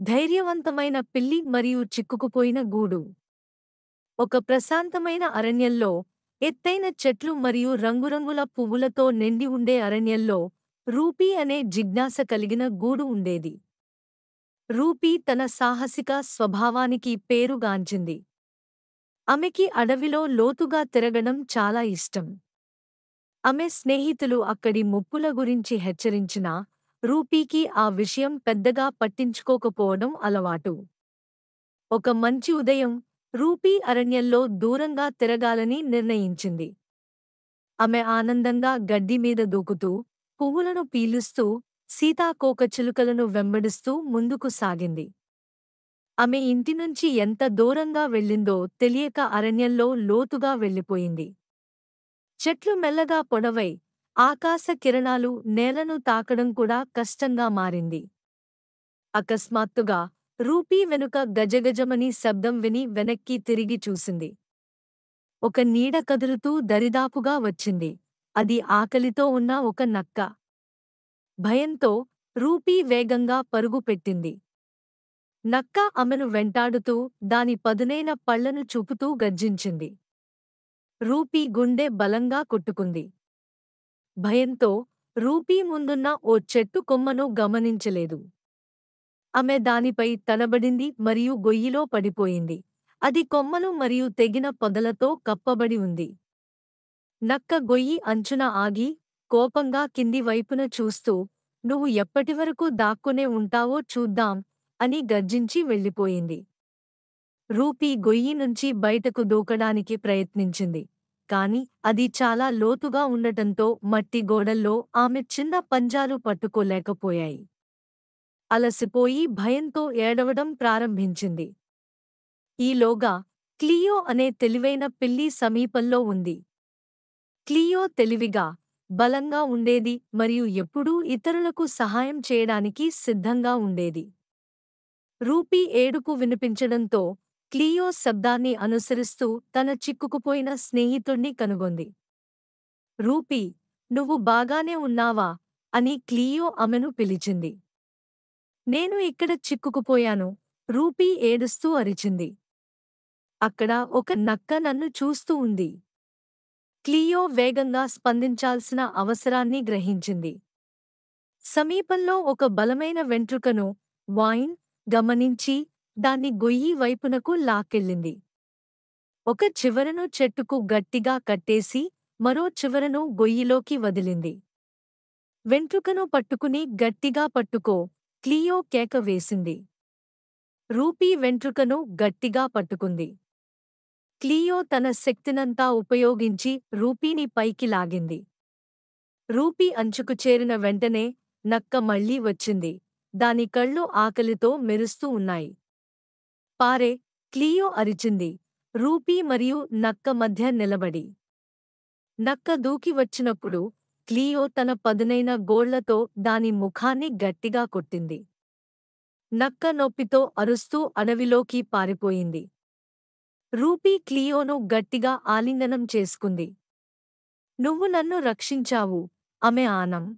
ధైర్యవంతమైన పిల్లి మరియు చిక్కుకుపోయిన గూడు. ఒక ప్రశాంతమైన అరణ్యంలో, ఎత్తైన చెట్లు మరియు రంగురంగుల పువ్వులతో నిండి ఉండే అరణ్యంలో, రూపీ అనే జిజ్ఞాస కలిగిన గూడు ఉండేది. రూపీ తన సాహసిక స్వభావానికి పేరుగాంచింది. ఆమెకి అడవిలో లోతుగా తిరగడం చాలా ఇష్టం. ఆమె స్నేహితులు అక్కడి ముప్పుల గురించి హెచ్చరించినా, రూపీకి ఆ విషయం పెద్దగా పట్టించుకోకపోవడం అలవాటు. ఒక మంచి ఉదయం, రూపీ అరణ్యంలో దూరంగా తిరగాలని నిర్ణయించింది. ఆమె ఆనందంగా గడ్డి మీద దూకుతూ, పువ్వులను పీలుస్తూ, సీతాకోకచిలుకలను వెంబడిస్తూ ముందుకు సాగింది. ఆమె ఇంటినుంచి ఎంత దూరంగా వెళ్ళిందో తెలియక అరణ్యంలో లోతుగా వెళ్ళిపోయింది. చెట్లు మెల్లగా పొడవై, ఆకాశ కిరణాలు నేలను తాకడం కూడా కష్టంగా మారింది. అకస్మాత్తుగా, రూపీ వెనుక గజగజమని శబ్దం విని వెనక్కి తిరిగి చూసింది. ఒక నీడ కదులుతూ దరిదాపుగా వచ్చింది. అది ఆకలితో ఉన్న ఒక నక్క. భయంతో, రూపీ వేగంగా పరుగు పెట్టింది. నక్క ఆమెను వెంటాడుతూ దాని పదునైన పళ్లను చూపుతూ గర్జించింది. రూపీ గుండె బలంగా కొట్టుకుంది. భయంతో, రూపీ ముందున్న ఓ చెట్టు కొమ్మను గమనించలేదు. ఆమె దానిపై తడబడింది మరియు గొయ్యిలో పడిపోయింది. అది కొమ్మలు మరియు తెగిన పొదలతో కప్పబడి ఉంది. నక్క గొయ్యి అంచున ఆగి, కోపంగా కింది వైపున చూస్తూ, "నువ్వు ఎప్పటివరకు దాక్కునే ఉంటావో చూద్దాం" అని గర్జించి వెళ్ళిపోయింది. రూపీ గొయ్యి నుంచి బయటకు దూకడానికి ప్రయత్నించింది. కాని అది చాలా లోతుగా ఉండటంతో మట్టి గోడల్లో ఆమె చిన్న పంజాలు పట్టుకోలేకపోయాయి. అలసిపోయి భయంతో ఏడవడం ప్రారంభించింది. ఈలోగా, క్లియో అనే తెలివైన పిల్లి సమీపంలో ఉంది. క్లియో తెలివిగా, బలంగా ఉండేది మరియు ఎప్పుడూ ఇతరులకు సహాయం చేయడానికి సిద్ధంగా ఉండేది. రూపీ ఏడుపు వినిపించడంతో, క్లియో శబ్దాన్ని అనుసరిస్తూ తన చిక్కుకుపోయిన స్నేహితుణ్ణి కనుగొంది. రూపీ, నువ్వు బాగానే ఉన్నావా అని క్లియో ఆమెను పిలిచింది. నేను ఇక్కడ చిక్కుకుపోయాను, రూపీ ఏడుస్తూ అరిచింది. అక్కడ ఒక నక్క నన్ను చూస్తూ ఉంది. క్లియో వేగంగా స్పందించాల్సిన అవసరాన్ని గ్రహించింది. సమీపంలో ఒక బలమైన వెంట్రుకను, వాయిన్, గమనించి దాన్ని గొయ్యి వైపునకు లాక్కెళ్ళింది. ఒక చివరను చెట్టుకు గట్టిగా కట్టేసి, మరో చివరను గొయ్యిలోకి వదిలింది. వెంట్రుకను పట్టుకుని గట్టిగా పట్టుకో, క్లియో కేక వేసింది. రూపీ వెంట్రుకను గట్టిగా పట్టుకుంది. క్లియో తన శక్తినంతా ఉపయోగించి రూపీని పైకి లాగింది. రూపీ అంచుకు చేరిన వెంటనే, నక్క మళ్లీ వచ్చింది. దాని కళ్ళు ఆకలితో మెరుస్తూ ఉన్నాయి. పారే, క్లియో అరిచింది, రూపీ మరియు నక్క మధ్య నిలబడి. నక్క దూకి వచ్చినప్పుడు, క్లియో తన పదునైన గోళ్లతో దాని ముఖాన్ని గట్టిగా కొట్టింది. నక్క నొప్పితో అరుస్తూ అడవిలోకి పారిపోయింది. రూపీ క్లియోను గట్టిగా ఆలింగనం చేసుకుంది. "నువ్వు నన్ను రక్షించావు" ఆమె ఆనం.